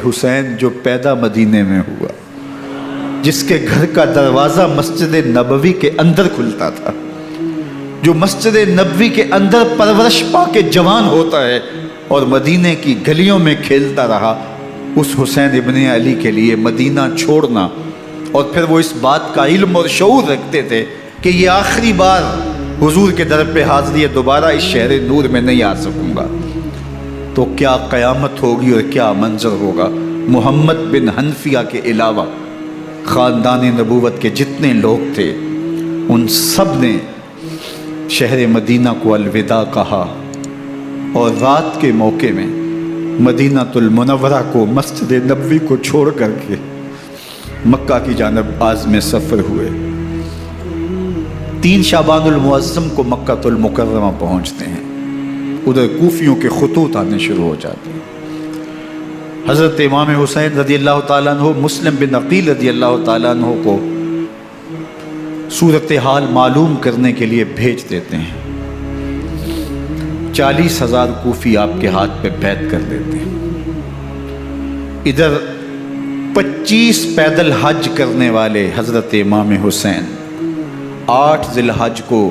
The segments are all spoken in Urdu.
حسین جو پیدا مدینے میں ہوا، جس کے گھر کا دروازہ مسجد نبوی کے اندر کھلتا تھا، جو مسجد نبوی کے اندر پرورش پا کے جوان ہوتا ہے اور مدینے کی گلیوں میں کھیلتا رہا، اس حسین ابن علی کے لیے مدینہ چھوڑنا، اور پھر وہ اس بات کا علم اور شعور رکھتے تھے کہ یہ آخری بار حضور کے در پہ حاضری ہے، دوبارہ اس شہر نور میں نہیں آ سکوں گا، تو کیا قیامت ہوگی اور کیا منظر ہوگا۔ محمد بن حنفیہ کے علاوہ خاندان نبوت کے جتنے لوگ تھے ان سب نے شہر مدینہ کو الوداع کہا، اور رات کے موقع میں مدینہ المنورہ کو، مسجد نبوی کو چھوڑ کر کے مکہ کی جانب عازم سفر ہوئے۔ 3 شعبان المعظم کو مکہ المکرمہ پہنچتے ہیں، ادھر کوفیوں کے خطوط آنے شروع ہو جاتے ہیں۔ حضرت امام حسین رضی اللہ تعالیٰ عنہ مسلم بن عقیل رضی اللہ تعالیٰ عنہ کو صورتحال معلوم کرنے کے لیے بھیج دیتے ہیں۔ 40,000 کوفی آپ کے ہاتھ پہ بیعت کر دیتے ہیں۔ ادھر 25 پیدل حج کرنے والے حضرت امام حسین 8 ذی الحج کو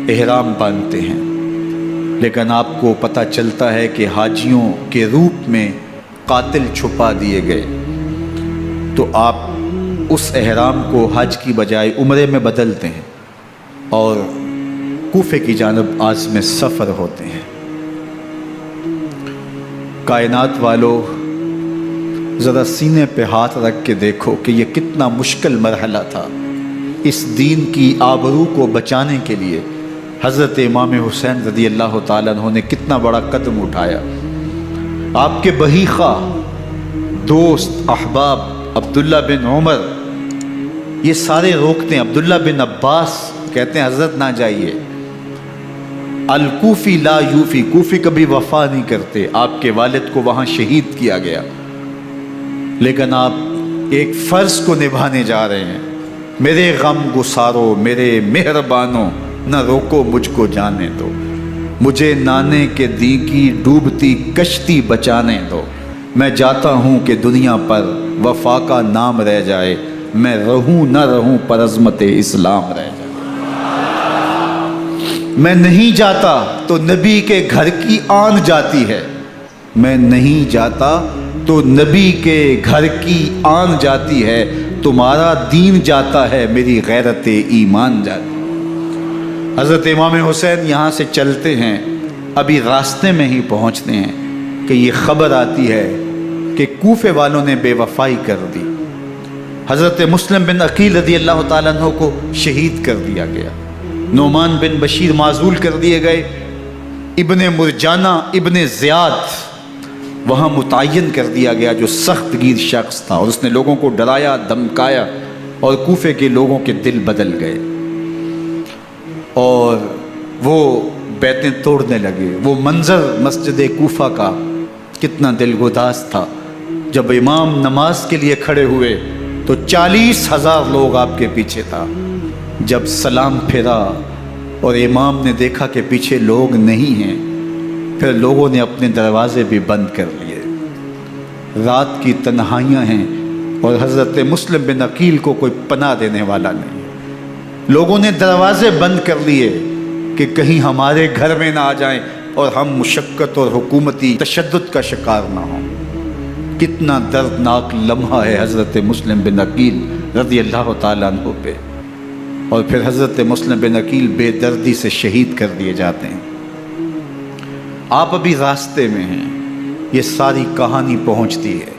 احرام باندھتے ہیں، لیکن آپ کو پتہ چلتا ہے کہ حاجیوں کے روپ میں قاتل چھپا دیے گئے، تو آپ اس احرام کو حج کی بجائے عمرے میں بدلتے ہیں اور کوفے کی جانب عازم سفر ہوتے ہیں۔ کائنات والو، ذرا سینے پہ ہاتھ رکھ کے دیکھو کہ یہ کتنا مشکل مرحلہ تھا۔ اس دین کی آبرو کو بچانے کے لیے حضرت امام حسین رضی اللہ تعالیٰ عنہ نے کتنا بڑا قدم اٹھایا۔ آپ کے بہی خواہ، دوست، احباب عبداللہ بن عمر یہ سارے روکتے ہیں، عبداللہ بن عباس کہتے ہیں حضرت نہ جائیے، الکوفی لا یوفی، کوفی کبھی وفا نہیں کرتے، آپ کے والد کو وہاں شہید کیا گیا، لیکن آپ ایک فرض کو نبھانے جا رہے ہیں۔ میرے غم گسارو، میرے مہربانوں، نہ روکو مجھ کو جانے دو، مجھے نانے کے دی کی ڈوبتی کشتی بچانے دو، میں چاہتا ہوں کہ دنیا پر وفا کا نام رہ جائے، میں رہوں نہ رہوں پر عظمت اسلام رہ جائے۔ میں نہیں جاتا تو نبی کے گھر کی آن جاتی ہے، میں نہیں جاتا تو نبی کے گھر کی آن جاتی ہے، تمہارا دین جاتا ہے، میری غیرت ایمان جاتی ہے۔ حضرت امام حسین یہاں سے چلتے ہیں، ابھی راستے میں ہی پہنچتے ہیں کہ یہ خبر آتی ہے کہ کوفے والوں نے بے وفائی کر دی، حضرت مسلم بن عقیل رضی اللہ تعالیٰ عنہ کو شہید کر دیا گیا، نعمان بن بشیر معزول کر دیے گئے، ابن مرجانہ ابن زیاد وہاں متعین کر دیا گیا جو سخت گیر شخص تھا، اور اس نے لوگوں کو ڈرایا، دھمکایا، اور کوفے کے لوگوں کے دل بدل گئے اور وہ بیتیں توڑنے لگے۔ وہ منظر مسجد کوفہ کا کتنا دل گداز تھا، جب امام نماز کے لیے کھڑے ہوئے تو 40,000 لوگ آپ کے پیچھے تھا۔ جب سلام پھیرا اور امام نے دیکھا کہ پیچھے لوگ نہیں ہیں، پھر لوگوں نے اپنے دروازے بھی بند کر لیے۔ رات کی تنہائیاں ہیں اور حضرت مسلم بن عقیل کو کوئی پناہ دینے والا نہیں، لوگوں نے دروازے بند کر لیے کہ کہیں ہمارے گھر میں نہ آ جائیں اور ہم مشقت اور حکومتی تشدد کا شکار نہ ہوں۔ کتنا دردناک لمحہ ہے حضرت مسلم بن عقیل رضی اللہ تعالیٰ عنہ پہ، اور پھر حضرت مسلم بن عقیل بے دردی سے شہید کر دیے جاتے ہیں۔ آپ ابھی راستے میں ہیں، یہ ساری کہانی پہنچتی ہے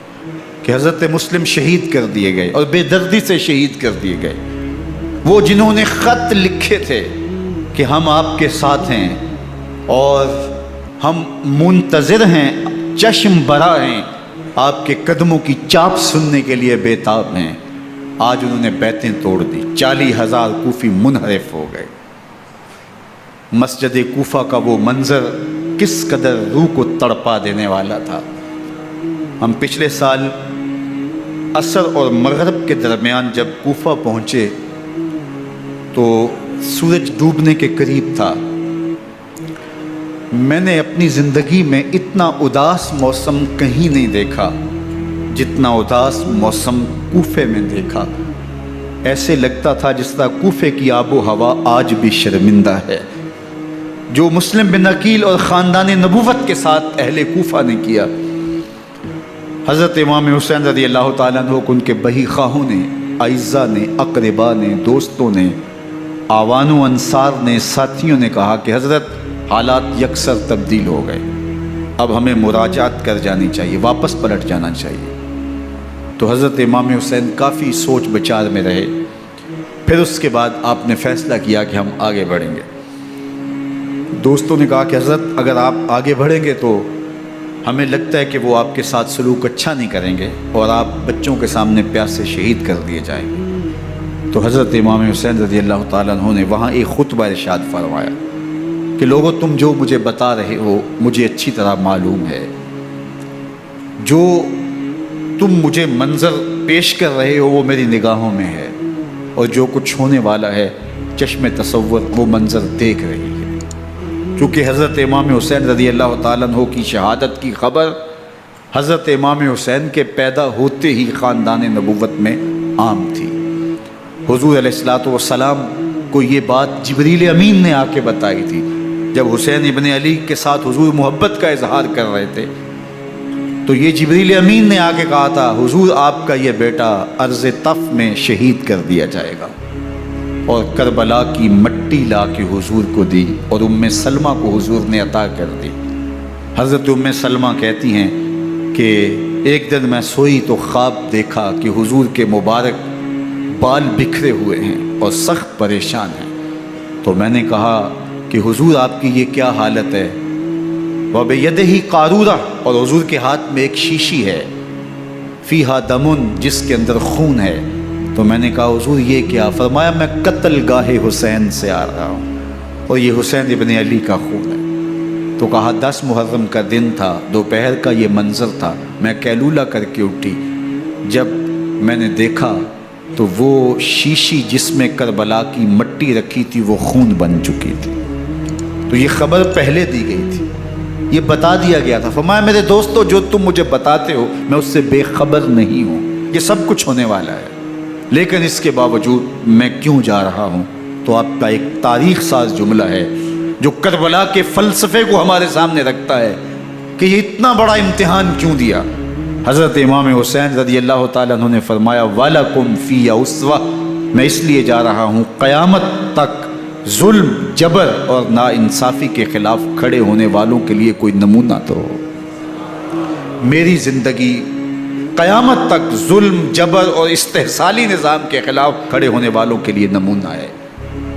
کہ حضرت مسلم شہید کر دیے گئے اور بے دردی سے شہید کر دیے گئے۔ وہ جنہوں نے خط لکھے تھے کہ ہم آپ کے ساتھ ہیں اور ہم منتظر ہیں، چشم برا ہیں، آپ کے قدموں کی چاپ سننے کے لیے بےتاب ہیں، آج انہوں نے بیتیں توڑ دی، 40,000 کوفی منحرف ہو گئے۔ مسجد کوفہ کا وہ منظر کس قدر روح کو تڑپا دینے والا تھا۔ ہم پچھلے سال عصر اور مغرب کے درمیان جب کوفہ پہنچے تو سورج ڈوبنے کے قریب تھا۔ میں نے اپنی زندگی میں اتنا اداس موسم کہیں نہیں دیکھا جتنا اداس موسم کوفے میں دیکھا، ایسے لگتا تھا جس طرح کوفے کی آب و ہوا آج بھی شرمندہ ہے۔ جو مسلم بن عقیل اور خاندان نبوت کے ساتھ اہل کوفہ نے کیا، حضرت امام حسین رضی اللہ تعالیٰ عنہ کو ان کے بہی خواہوں نے، اعزاء نے، اقربا نے، دوستوں نے، آوان و انصار نے، ساتھیوں نے کہا کہ حضرت حالات یکسر تبدیل ہو گئے، اب ہمیں مراجعت کر جانی چاہیے، واپس پلٹ جانا چاہیے۔ تو حضرت امام حسین کافی سوچ بچار میں رہے، پھر اس کے بعد آپ نے فیصلہ کیا کہ ہم آگے بڑھیں گے۔ دوستوں نے کہا کہ حضرت اگر آپ آگے بڑھیں گے تو ہمیں لگتا ہے کہ وہ آپ کے ساتھ سلوک اچھا نہیں کریں گے اور آپ بچوں کے سامنے پیاس سے شہید کر دیے جائیں گے۔ تو حضرت امام حسین رضی اللہ تعالیٰ عنہ نے وہاں ایک خطبہ ارشاد فرمایا کہ لوگوں، تم جو مجھے بتا رہے ہو مجھے اچھی طرح معلوم ہے، جو تم مجھے منظر پیش کر رہے ہو وہ میری نگاہوں میں ہے، اور جو کچھ ہونے والا ہے چشم تصور وہ منظر دیکھ رہی ہے۔ کیونکہ حضرت امام حسین رضی اللہ تعالیٰ عنہ کی شہادت کی خبر حضرت امام حسین کے پیدا ہوتے ہی خاندان نبوت میں عام تھی۔ حضور علیہ الصلوۃ والسلام کو یہ بات جبریل امین نے آ کے بتائی تھی جب حسین ابن علی کے ساتھ حضور محبت کا اظہار کر رہے تھے، تو یہ جبریل امین نے آ کے کہا تھا حضور آپ کا یہ بیٹا ارض طف میں شہید کر دیا جائے گا، اور کربلا کی مٹی لا کے حضور کو دی اور ام سلمہ کو حضور نے عطا کر دی۔ حضرت ام سلمہ کہتی ہیں کہ ایک دن میں سوئی تو خواب دیکھا کہ حضور کے مبارک بال بکھرے ہوئے ہیں اور سخت پریشان ہیں، تو میں نے کہا کہ حضور آپ کی یہ کیا حالت ہے؟ وَبِيَدِهِ قَارُورَةٌ، اور حضور کے ہاتھ میں ایک شیشی ہے، فِيهَا دَمٌ، جس کے اندر خون ہے۔ تو میں نے کہا حضور یہ کیا؟ فرمایا میں قتل گاہ حسین سے آ رہا ہوں اور یہ حسین ابن علی کا خون ہے۔ تو کہا 10 محرم کا دن تھا، دوپہر کا یہ منظر تھا، میں کیلولہ کر کے اٹھی، جب میں نے دیکھا تو وہ شیشی جس میں کربلا کی مٹی رکھی تھی وہ خون بن چکی تھی۔ تو یہ خبر پہلے دی گئی تھی، یہ بتا دیا گیا تھا۔ فرمایا میرے دوستو جو تم مجھے بتاتے ہو میں اس سے بے خبر نہیں ہوں، یہ سب کچھ ہونے والا ہے، لیکن اس کے باوجود میں کیوں جا رہا ہوں؟ تو آپ کا ایک تاریخ ساز جملہ ہے جو کربلا کے فلسفے کو ہمارے سامنے رکھتا ہے کہ یہ اتنا بڑا امتحان کیوں دیا۔ حضرت امام حسین رضی اللہ تعالیٰ عنہ نے فرمایا وَلَكُمْ فِي أُسْوَةٌ، میں اس لیے جا رہا ہوں قیامت تک ظلم، جبر اور ناانصافی کے خلاف کھڑے ہونے والوں کے لیے کوئی نمونہ تو ہو۔ میری زندگی قیامت تک ظلم، جبر اور استحصالی نظام کے خلاف کھڑے ہونے والوں کے لیے نمونہ ہے۔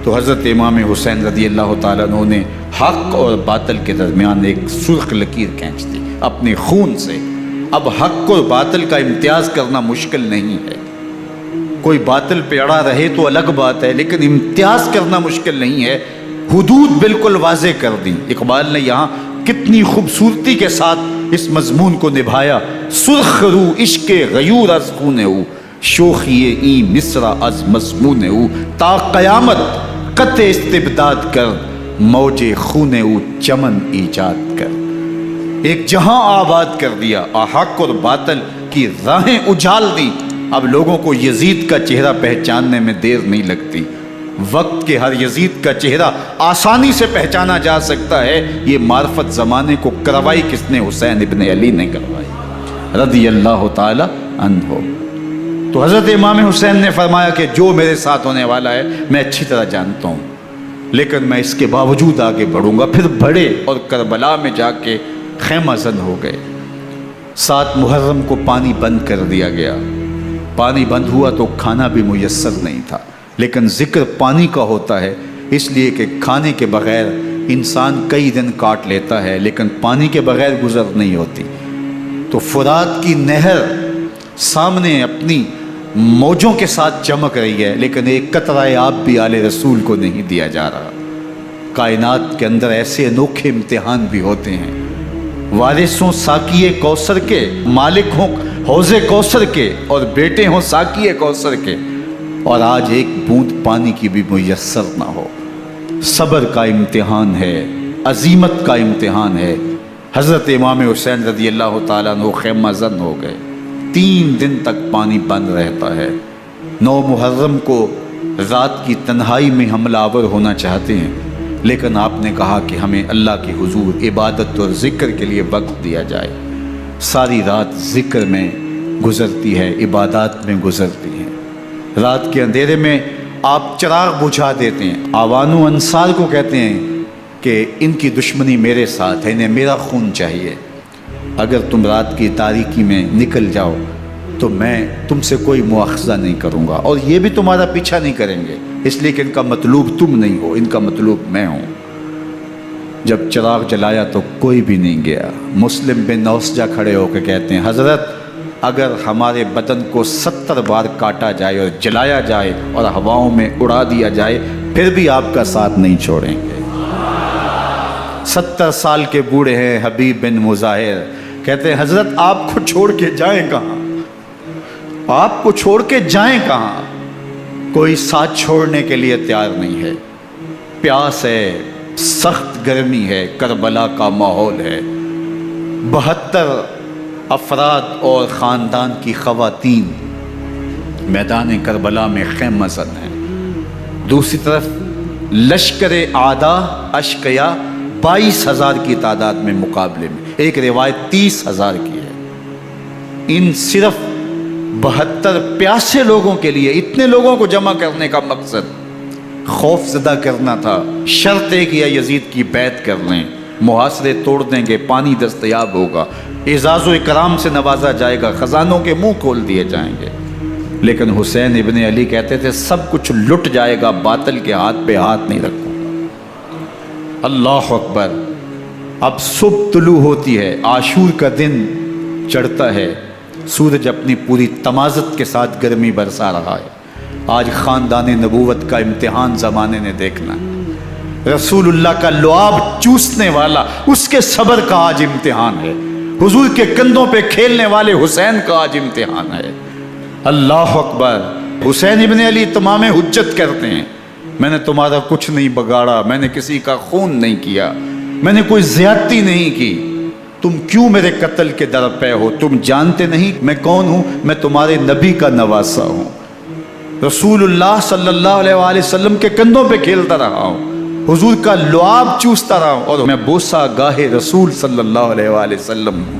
تو حضرت امام حسین رضی اللہ تعالیٰ عنہ نے حق اور باطل کے درمیان ایک سرخ لکیر کھینچ دی اپنے خون سے۔ اب حق اور باطل کا امتیاز کرنا مشکل نہیں ہے، کوئی باطل پہ اڑا رہے تو الگ بات ہے، لیکن امتیاز کرنا مشکل نہیں ہے۔ حدود بالکل واضح کر دی۔ اقبال نے یہاں کتنی خوبصورتی کے ساتھ اس مضمون کو نبھایا۔ سرخ رو عشق غیور از خون او، شوخی این مصرع از مضمون او، تا قیامت قطع استبداد کر، موج خون او چمن ایجاد کر۔ ایک جہاں آباد کر دیا، حق اور باطل کی راہیں اجال دی۔ اب لوگوں کو یزید کا چہرہ پہچاننے میں دیر نہیں لگتی، وقت کے ہر یزید کا چہرہ آسانی سے پہچانا جا سکتا ہے۔ یہ معرفت زمانے کو کروائی کس نے؟ حسین ابن علی نے کروائی رضی اللہ تعالی عنہ۔ تو حضرت امام حسین نے فرمایا کہ جو میرے ساتھ ہونے والا ہے میں اچھی طرح جانتا ہوں، لیکن میں اس کے باوجود آگے بڑھوں گا۔ پھر بڑھے اور کربلا میں جا کے خیمہ زن ہو گئے۔ 7 محرم کو پانی بند کر دیا گیا۔ پانی بند ہوا تو کھانا بھی میسر نہیں تھا، لیکن ذکر پانی کا ہوتا ہے اس لیے کہ کھانے کے بغیر انسان کئی دن کاٹ لیتا ہے، لیکن پانی کے بغیر گزر نہیں ہوتی۔ تو فرات کی نہر سامنے اپنی موجوں کے ساتھ چمک رہی ہے، لیکن ایک قطرہ آب بھی آل رسول کو نہیں دیا جا رہا۔ کائنات کے اندر ایسے انوکھے امتحان بھی ہوتے ہیں۔ وارث ہوں ساقی کوثر کے، مالک ہوں حوض کوثر کے، اور بیٹے ہوں ساقی کوثر کے، اور آج ایک بوند پانی کی بھی میسر نہ ہو۔ صبر کا امتحان ہے، عزیمت کا امتحان ہے۔ حضرت امام حسین رضی اللہ تعالیٰ عنہ خیمہ زن ہو گئے۔ 3 دن تک پانی بند رہتا ہے۔ 9 محرم کو رات کی تنہائی میں حملہ آور ہونا چاہتے ہیں، لیکن آپ نے کہا کہ ہمیں اللہ کے حضور عبادت اور ذکر کے لیے وقت دیا جائے۔ ساری رات ذکر میں گزرتی ہے، عبادات میں گزرتی ہے۔ رات کے اندھیرے میں آپ چراغ بجھا دیتے ہیں۔ آوان و انصار کو کہتے ہیں کہ ان کی دشمنی میرے ساتھ ہے، انہیں میرا خون چاہیے، اگر تم رات کی تاریکی میں نکل جاؤ تو میں تم سے کوئی مواخذہ نہیں کروں گا، اور یہ بھی تمہارا پیچھا نہیں کریں گے، اس لیے کہ ان کا مطلوب تم نہیں ہو، ان کا مطلوب میں ہوں۔ جب چراغ جلایا تو کوئی بھی نہیں گیا۔ مسلم بن نوسجہ کھڑے ہو کے کہتے ہیں حضرت اگر ہمارے بدن کو 70 بار کاٹا جائے اور جلایا جائے اور ہواؤں میں اڑا دیا جائے پھر بھی آپ کا ساتھ نہیں چھوڑیں گے۔ 70 سال کے بوڑھے ہیں حبیب بن مظاہر، کہتے ہیں حضرت آپ کو چھوڑ کے جائیں کہاں، آپ کو چھوڑ کے جائیں کہاں؟ کوئی ساتھ چھوڑنے کے لیے تیار نہیں ہے۔ پیاس ہے، سخت گرمی ہے، کربلا کا ماحول ہے، 72 افراد اور خاندان کی خواتین میدان کربلا میں خیمہ زن ہیں۔ دوسری طرف لشکر اعداء اشقیا 22,000 کی تعداد میں مقابلے میں، ایک روایت 30,000 کی ہے۔ ان صرف 72 پیاسے لوگوں کے لیے اتنے لوگوں کو جمع کرنے کا مقصد خوف زدہ کرنا تھا۔ شرط ہے کہ یزید کی بیعت کر لیں، محاصرے توڑ دیں گے، پانی دستیاب ہوگا، اعزاز و اکرام سے نوازا جائے گا، خزانوں کے منہ کھول دیے جائیں گے۔ لیکن حسین ابن علی کہتے تھے سب کچھ لٹ جائے گا، باطل کے ہاتھ پہ ہاتھ نہیں رکھوں گا۔ اللہ اکبر۔ اب صبح طلوع ہوتی ہے، عاشور کا دن چڑھتا ہے، سورج اپنی پوری تمازت کے ساتھ گرمی برسا رہا ہے۔ آج خاندان نبوت کا امتحان زمانے نے دیکھنا ہے۔ رسول اللہ کا لعاب چوسنے والا اس کے صبر کا آج امتحان ہے۔ حضور کے کندھوں پہ کھیلنے والے حسین کا آج امتحان ہے۔ اللہ اکبر۔ حسین ابن علی تمام حجت کرتے ہیں میں نے تمہارا کچھ نہیں بگاڑا، میں نے کسی کا خون نہیں کیا، میں نے کوئی زیادتی نہیں کی، تم کیوں میرے قتل کے در پہ ہو؟ تم جانتے نہیں میں کون ہوں؟ میں تمہارے نبی کا نواسا ہوں، رسول اللہ صلی اللہ علیہ وآلہ وسلم کے کندھوں پہ کھیلتا رہا ہوں، حضور کا لعاب چوستا رہا ہوں، اور میں بوسہ گاہ رسول صلی اللہ علیہ وآلہ وسلم ہوں۔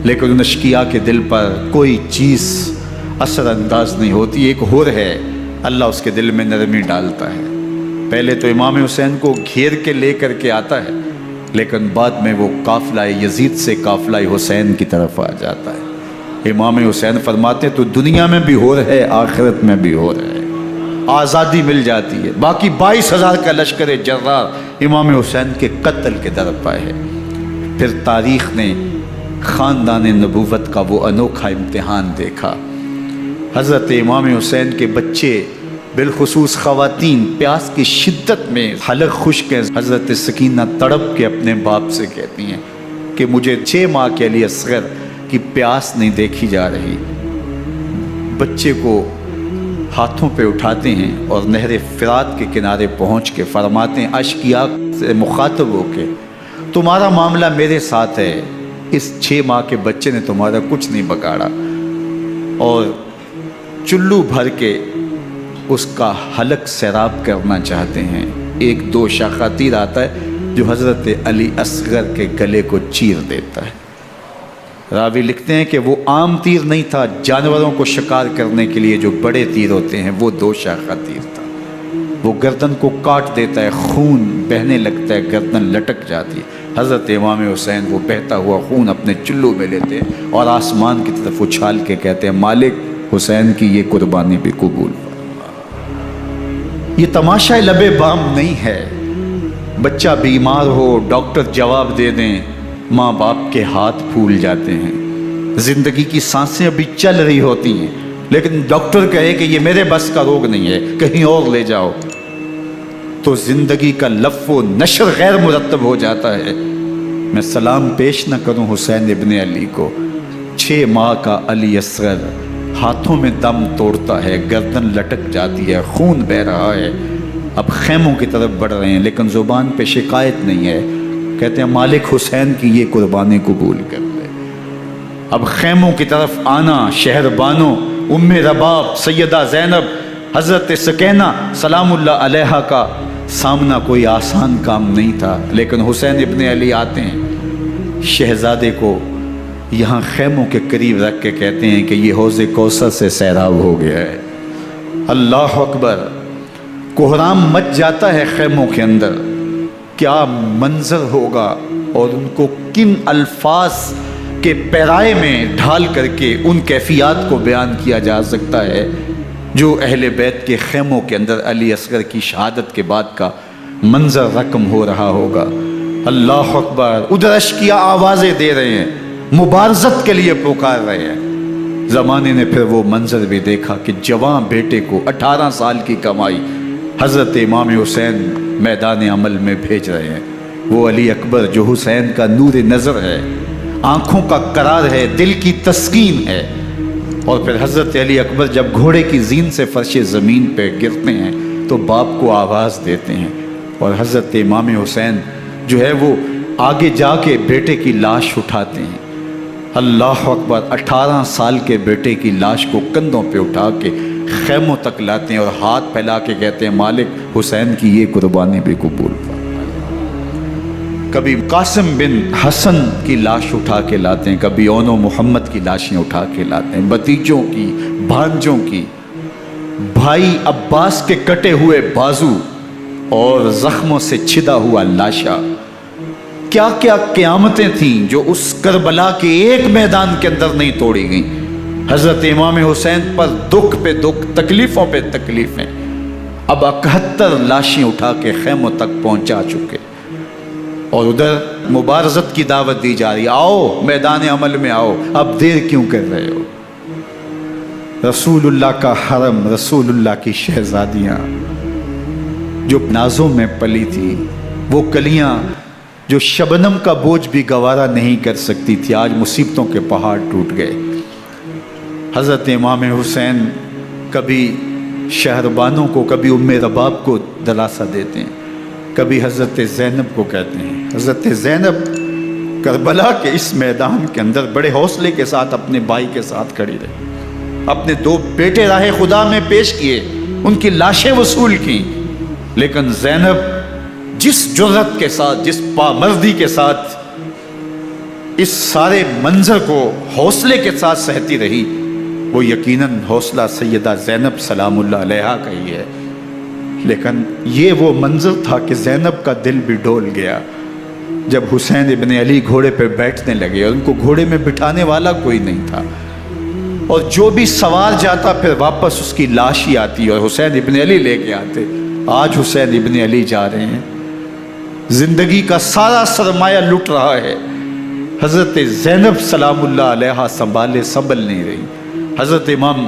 لیکن ان اشقیاء کے دل پر کوئی چیز اثر انداز نہیں ہوتی۔ ایک ہور ہے، اللہ اس کے دل میں نرمی ڈالتا ہے۔ پہلے تو امام حسین کو گھیر کے لے کر کے آتا ہے، لیکن بعد میں وہ قافلہ یزید سے قافلہ حسین کی طرف آ جاتا ہے۔ امام حسین فرماتے تو دنیا میں بھی ہور ہے، آخرت میں بھی ہور ہے، آزادی مل جاتی ہے۔ باقی 22,000 کا لشکر جرار امام حسین کے قتل کے در پہ ہے۔ پھر تاریخ نے خاندان نبوت کا وہ انوکھا امتحان دیکھا۔ حضرت امام حسین کے بچے بالخصوص خواتین پیاس کی شدت میں حلق خشک ہیں۔ حضرت سکینہ تڑپ کے اپنے باپ سے کہتی ہیں کہ مجھے 6 ماہ کے لیے اصغر کی پیاس نہیں دیکھی جا رہی۔ بچے کو ہاتھوں پہ اٹھاتے ہیں اور نہر فرات کے کنارے پہنچ کے فرماتے ہیں اشقیاء سے مخاطب ہو کے تمہارا معاملہ میرے ساتھ ہے، اس 6 ماہ کے بچے نے تمہارا کچھ نہیں بگاڑا، اور چلو بھر کے اس کا حلق سیراب کرنا چاہتے ہیں۔ ایک 2 شاخہ تیر آتا ہے جو حضرت علی اصغر کے گلے کو چیر دیتا ہے۔ راوی لکھتے ہیں کہ وہ عام تیر نہیں تھا، جانوروں کو شکار کرنے کے لیے جو بڑے تیر ہوتے ہیں وہ 2 شاخہ تیر تھا۔ وہ گردن کو کاٹ دیتا ہے، خون بہنے لگتا ہے، گردن لٹک جاتی ہے۔ حضرت امام حسین وہ بہتا ہوا خون اپنے چلو میں لیتے ہیں اور آسمان کی طرف اچھال کے کہتے ہیں مالک حسین کی یہ قربانی بھی قبول فرما۔ یہ تماشا لبے بام نہیں ہے۔ بچہ بیمار ہو، ڈاکٹر جواب دے دیں، ماں باپ کے ہاتھ پھول جاتے ہیں، زندگی کی سانسیں ابھی چل رہی ہوتی ہیں، لیکن ڈاکٹر کہے کہ یہ میرے بس کا روگ نہیں ہے، کہیں اور لے جاؤ، تو زندگی کا لف و نشر غیر مرتب ہو جاتا ہے۔ میں سلام پیش نہ کروں حسین ابن علی کو، 6 ماہ کا علی اصغر ہاتھوں میں دم توڑتا ہے، گردن لٹک جاتی ہے، خون بہہ رہا ہے، اب خیموں کی طرف بڑھ رہے ہیں، لیکن زبان پہ شکایت نہیں ہے، کہتے ہیں مالک حسین کی یہ قربانی قبول کر لے۔ اب خیموں کی طرف آنا، شہر بانو، ام رباب، سیدہ زینب، حضرت سکینہ سلام اللہ علیہا کا سامنا کوئی آسان کام نہیں تھا، لیکن حسین ابن علی آتے ہیں، شہزادے کو یہاں خیموں کے قریب رکھ کے کہتے ہیں کہ یہ حوض کوثر سے سیراب ہو گیا ہے۔ اللہ اکبر، کوہرام مچ جاتا ہے خیموں کے اندر، کیا منظر ہوگا اور ان کو کن الفاظ کے پیرائے میں ڈھال کر کے ان کیفیات کو بیان کیا جا سکتا ہے جو اہل بیت کے خیموں کے اندر علی اصغر کی شہادت کے بعد کا منظر رقم ہو رہا ہوگا۔ اللہ اکبر، ادھر اشکیا آوازیں دے رہے ہیں، مبارزت کے لیے پکار رہے ہیں۔ زمانے نے پھر وہ منظر بھی دیکھا کہ جوان بیٹے کو 18 سال کی کمائی حضرت امام حسین میدان عمل میں بھیج رہے ہیں۔ وہ علی اکبر جو حسین کا نور نظر ہے، آنکھوں کا قرار ہے، دل کی تسکین ہے۔ اور پھر حضرت علی اکبر جب گھوڑے کی زین سے فرش زمین پہ گرتے ہیں تو باپ کو آواز دیتے ہیں، اور حضرت امام حسین جو ہے وہ آگے جا کے بیٹے کی لاش اٹھاتے ہیں۔ اللہ اکبر، 18 سال کے بیٹے کی لاش کو کندھوں پہ اٹھا کے خیموں تک لاتے ہیں اور ہاتھ پھیلا کے کہتے ہیں مالک حسین کی یہ قربانی بھی قبول فرما۔ کبھی قاسم بن حسن کی لاش اٹھا کے لاتے ہیں، کبھی اون و محمد کی لاشیں اٹھا کے لاتے ہیں، بھتیجوں کی، بھانجوں کی، بھائی عباس کے کٹے ہوئے بازو اور زخموں سے چھدا ہوا لاشا۔ کیا کیا قیامتیں تھیں جو اس کربلا کے ایک میدان کے اندر نہیں توڑی گئیں۔ حضرت امام حسین پر دکھ پہ دکھ، تکلیفوں پہ تکلیفیں۔ اب 71 لاشیں اٹھا کے خیموں تک پہنچا چکے، اور ادھر مبارزت کی دعوت دی جا رہی، آؤ میدان عمل میں آؤ، اب دیر کیوں کر رہے ہو۔ رسول اللہ کا حرم، رسول اللہ کی شہزادیاں جو نازوں میں پلی تھی، وہ کلیاں جو شبنم کا بوجھ بھی گوارا نہیں کر سکتی تھی، آج مصیبتوں کے پہاڑ ٹوٹ گئے۔ حضرت امام حسین کبھی شہربانوں کو، کبھی ام رباب کو دلاسا دیتے ہیں، کبھی حضرت زینب کو کہتے ہیں۔ حضرت زینب کربلا کے اس میدان کے اندر بڑے حوصلے کے ساتھ اپنے بھائی کے ساتھ کھڑی رہی، اپنے 2 بیٹے راہ خدا میں پیش کیے، ان کی لاشیں وصول کی، لیکن زینب جس جرأت کے ساتھ، جس پامردی کے ساتھ اس سارے منظر کو حوصلے کے ساتھ سہتی رہی، وہ یقیناً حوصلہ سیدہ زینب سلام اللہ علیہا کا ہی ہے۔ لیکن یہ وہ منظر تھا کہ زینب کا دل بھی ڈول گیا جب حسین ابن علی گھوڑے پہ بیٹھنے لگے، اور ان کو گھوڑے میں بٹھانے والا کوئی نہیں تھا، اور جو بھی سوار جاتا پھر واپس اس کی لاش ہی آتی اور حسین ابن علی لے کے آتے۔ آج حسین ابن علی جا رہے ہیں، زندگی کا سارا سرمایہ لٹ رہا ہے، حضرت زینب سلام اللہ علیہا سنبھل نہیں رہی۔ حضرت امام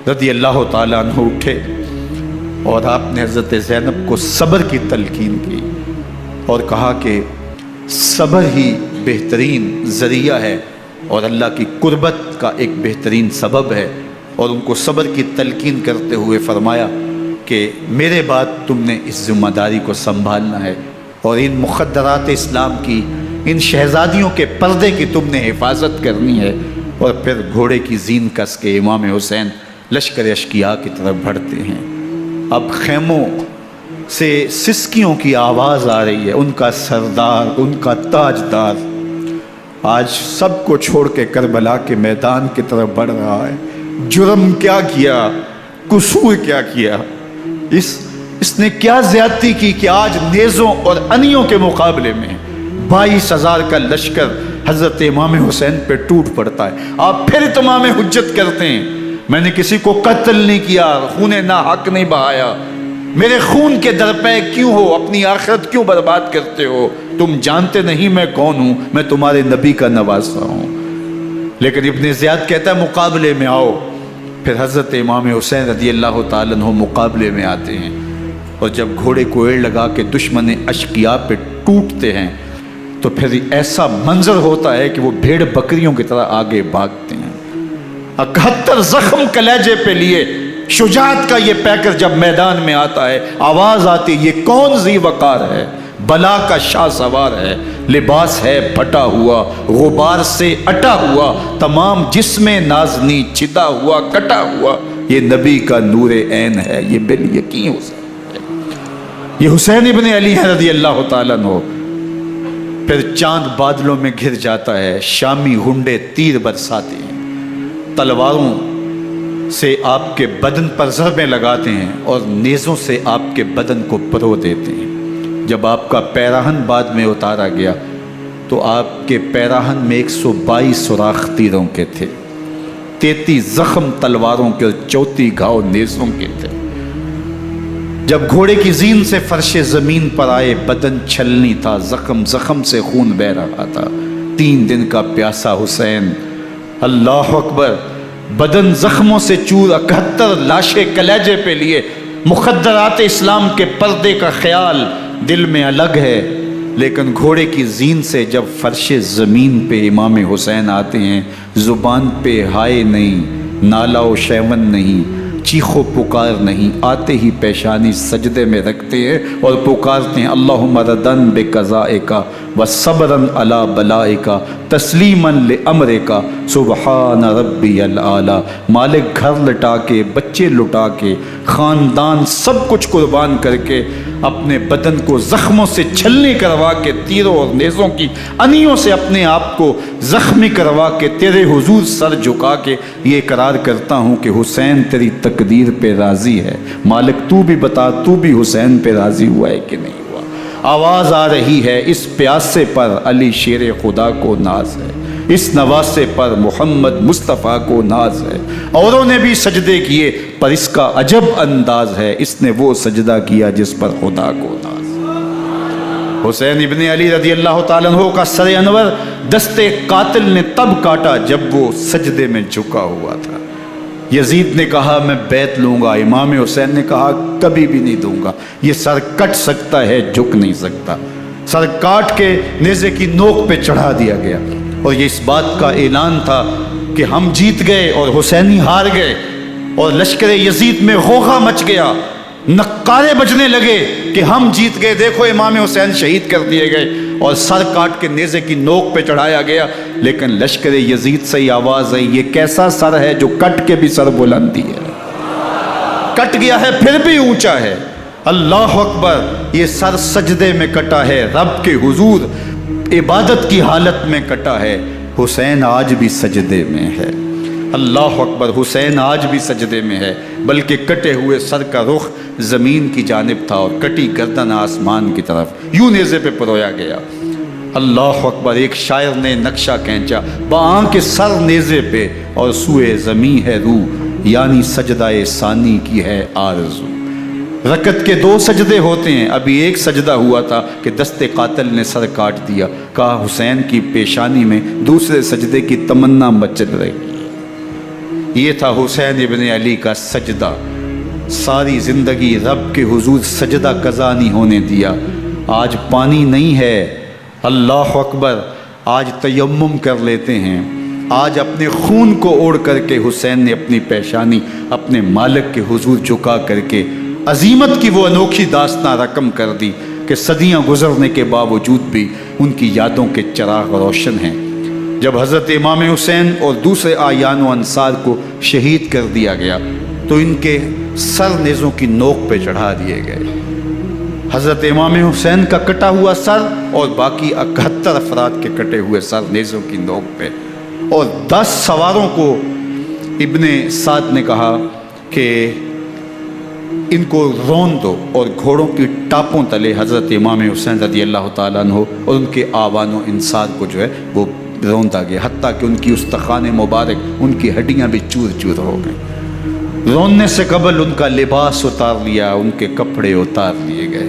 رضی اللہ تعالیٰ عنہ اٹھے اور آپ نے حضرت زینب کو صبر کی تلقین کی اور کہا کہ صبر ہی بہترین ذریعہ ہے اور اللہ کی قربت کا ایک بہترین سبب ہے، اور ان کو صبر کی تلقین کرتے ہوئے فرمایا کہ میرے بعد تم نے اس ذمہ داری کو سنبھالنا ہے، اور ان مخدرات اسلام کی، ان شہزادیوں کے پردے کی تم نے حفاظت کرنی ہے۔ اور پھر گھوڑے کی زین کس کے امام حسین لشکر اشکیا کی طرف بڑھتے ہیں۔ اب خیموں سے سسکیوں کی آواز آ رہی ہے، ان کا سردار، ان کا تاجدار آج سب کو چھوڑ کے کربلا کے میدان کی طرف بڑھ رہا ہے۔ جرم کیا کیا، قصور کیا کیا، اس نے کیا زیادتی کی کہ آج نیزوں اور انیوں کے مقابلے میں 22,000 کا لشکر حضرت امام حسین پہ ٹوٹ پڑتا ہے۔ آپ پھر اتمام حجت کرتے ہیں، میں نے کسی کو قتل نہیں کیا، خون ناحق نہیں بہایا، میرے خون کے درپے کیوں ہو، اپنی آخرت کیوں برباد کرتے ہو، تم جانتے نہیں میں کون ہوں، میں تمہارے نبی کا نواسا ہوں۔ لیکن ابن زیاد کہتا ہے مقابلے میں آؤ۔ پھر حضرت امام حسین رضی اللہ تعالیٰ عنہ مقابلے میں آتے ہیں، اور جب گھوڑے کو ایڑ لگا کے دشمن اشقیاء پہ ٹوٹتے ہیں تو پھر ایسا منظر ہوتا ہے کہ وہ بھیڑ بکریوں کی طرح آگے بھاگتے ہیں۔ 71 زخم کلیجے پہ لیے شجاعت کا یہ پیکر جب میدان میں آتا ہے، آواز آتی، یہ کون ذی وقار ہے، بلا کا شاہ سوار ہے، لباس ہے پھٹا ہوا غبار سے اٹا ہوا، تمام جسم نازنی چدا ہوا کٹا ہوا، یہ نبی کا نور عین ہے، یہ بال یقین حسین ہے، یہ حسین ابن علی ہے رضی اللہ تعالیٰ عنہ۔ پھر چاند بادلوں میں گھر جاتا ہے، شامی ہنڈے تیر برساتے ہیں، تلواروں سے آپ کے بدن پر ضربیں لگاتے ہیں اور نیزوں سے آپ کے بدن کو پرو دیتے ہیں۔ جب آپ کا پیراہن بعد میں اتارا گیا تو آپ کے پیراہن میں 122 سوراخ تیروں کے تھے، 33 زخم تلواروں کے اور 34 گھاؤ نیزوں کے تھے۔ جب گھوڑے کی زین سے فرش زمین پر آئے، بدن چھلنی تھا، زخم زخم سے خون بہ رہا تھا، 3 دن کا پیاسا حسین، اللہ اکبر، بدن زخموں سے چور، 71 لاشیں کلیجے پہ لیے، مخدرات اسلام کے پردے کا خیال دل میں الگ ہے، لیکن گھوڑے کی زین سے جب فرش زمین پہ امام حسین آتے ہیں، زبان پہ ہائے نہیں، نالا و شیون نہیں، چیخ و پکار نہیں، آتے ہی پیشانی سجدے میں رکھتے ہیں اور پکارتے ہیں اللہم ردن بقضائک وصبرن علی بلائک تسلیما لامرک سبحان ربی الاعلی۔ مالک گھر لٹا کے، بچے لٹا کے، خاندان سب کچھ قربان کر کے، اپنے بدن کو زخموں سے چھلنی کروا کے، تیروں اور نیزوں کی انیوں سے اپنے آپ کو زخمی کروا کے، تیرے حضور سر جھکا کے یہ اقرار کرتا ہوں کہ حسین تیری تقدیر پہ راضی ہے، مالک تو بھی بتا، تو بھی حسین پہ راضی ہوا ہے کہ نہیں ہوا۔ آواز آ رہی ہے، اس پیاسے پر علی شیر خدا کو ناز ہے، اس نواسے پر محمد مصطفیٰ کو ناز ہے۔ اوروں نے بھی سجدے کیے پر اس کا عجب انداز ہے، اس نے وہ سجدہ کیا جس پر خدا کو ناز ہے۔ حسین ابن علی رضی اللہ تعالیٰ عنہ کا سر انور دستے قاتل نے تب کاٹا جب وہ سجدے میں جھکا ہوا تھا۔ یزید نے کہا میں بیعت لوں گا، امام حسین نے کہا کبھی بھی نہیں دوں گا، یہ سر کٹ سکتا ہے جھک نہیں سکتا۔ سر کاٹ کے نیزے کی نوک پہ چڑھا دیا گیا اور یہ اس بات کا اعلان تھا کہ ہم جیت گئے اور حسینی ہار گئے، اور لشکر یزید میں غوغا مچ گیا، نقارے بجنے لگے کہ ہم جیت گئے، دیکھو امام حسین شہید کر دیے گئے، اور سر کاٹ کے نیزے کی نوک پہ چڑھایا گیا۔ لیکن لشکر یزید سے یہ آواز آئی، یہ کیسا سر ہے جو کٹ کے بھی سر بلندی ہے، کٹ گیا ہے پھر بھی اونچا ہے، اللہ اکبر، یہ سر سجدے میں کٹا ہے، رب کے حضور عبادت کی حالت میں کٹا ہے، حسین آج بھی سجدے میں ہے، اللہ اکبر، حسین آج بھی سجدے میں ہے، بلکہ کٹے ہوئے سر کا رخ زمین کی جانب تھا اور کٹی گردن آسمان کی طرف، یوں نیزے پہ پرویا گیا، اللہ اکبر۔ ایک شاعر نے نقشہ کھینچا، بآنکھ سر نیزے پہ اور سوئے زمیں ہے روح، یعنی سجدہ ثانی کی ہے آرزو۔ رکعت کے 2 سجدے ہوتے ہیں، ابھی ایک سجدہ ہوا تھا کہ دست قاتل نے سر کاٹ دیا، کہا حسین کی پیشانی میں دوسرے سجدے کی تمنا مچل رہی۔ یہ تھا حسین ابن علی کا سجدہ، ساری زندگی رب کے حضور سجدہ قضا نہیں ہونے دیا۔ آج پانی نہیں ہے، اللہ اکبر، آج تیمم کر لیتے ہیں، آج اپنے خون کو اوڑھ کر کے حسین نے اپنی پیشانی اپنے مالک کے حضور جھکا کر کے عظیمت کی وہ انوکھی داستان رقم کر دی کہ صدیاں گزرنے کے باوجود بھی ان کی یادوں کے چراغ روشن ہیں۔ جب حضرت امام حسین اور دوسرے آیان و انصار کو شہید کر دیا گیا تو ان کے سر نیزوں کی نوک پہ چڑھا دیے گئے، حضرت امام حسین کا کٹا ہوا سر اور باقی 71 افراد کے کٹے ہوئے سر نیزوں کی نوک پہ، اور 10 سواروں کو ابن سعد نے کہا کہ ان کو رون دو، اور گھوڑوں کی ٹاپوں تلے حضرت امام حسین رضی اللہ تعالیٰ عنہ اور ان کے آوان و انصار کو جو ہے وہ روندا گیا، حتیٰ کہ ان کی استخوان مبارک، ان کی ہڈیاں بھی چور چور ہو گئیں۔ روننے سے قبل ان کا لباس اتار لیا، ان کے کپڑے اتار لیے گئے،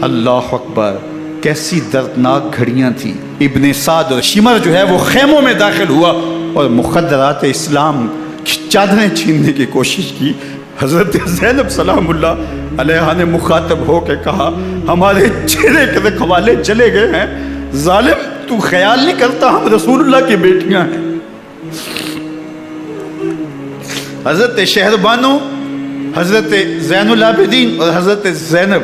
اللہ اکبر، کیسی دردناک گھڑیاں تھیں۔ ابن سعد اور شمر جو ہے وہ خیموں میں داخل ہوا اور مخدرات اسلام کی چادریں چھیننے کی کوشش کی۔ حضرت زینب سلام اللہ علیہ نے مخاطب ہو کے کہا ہمارے چہرے کے رکھوالے چلے گئے ہیں، ظالم تو خیال نہیں کرتا ہم رسول اللہ کی بیٹیاں ہیں۔ حضرت شہربانو، حضرت زین العابدین اور حضرت زینب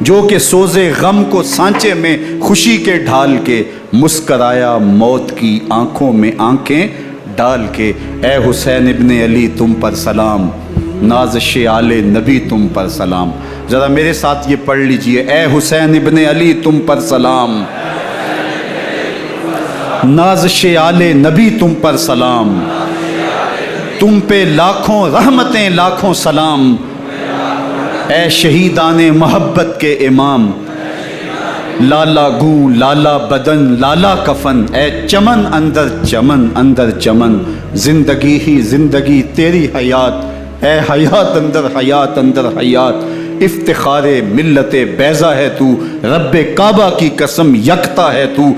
جو کہ سوزے غم کو سانچے میں خوشی کے ڈھال کے مسکرایا موت کی آنکھوں میں آنکھیں ڈال کے۔ اے حسین ابن علی تم پر سلام، نازش آل نبی تم پر سلام۔ ذرا میرے ساتھ یہ پڑھ لیجئے، اے حسین ابن علی تم پر سلام، نازش آل نبی تم پر سلام، تم پہ لاکھوں رحمتیں لاکھوں سلام، اے شہیدان محبت کے امام، لالا گوں لالا بدن لالا کفن، اے چمن اندر چمن، زندگی ہی زندگی تیری حیات، اے حیات اندر حیات، افتخار ملت بیضا ہے تو، رب کعبہ کی قسم یکتا ہے تو۔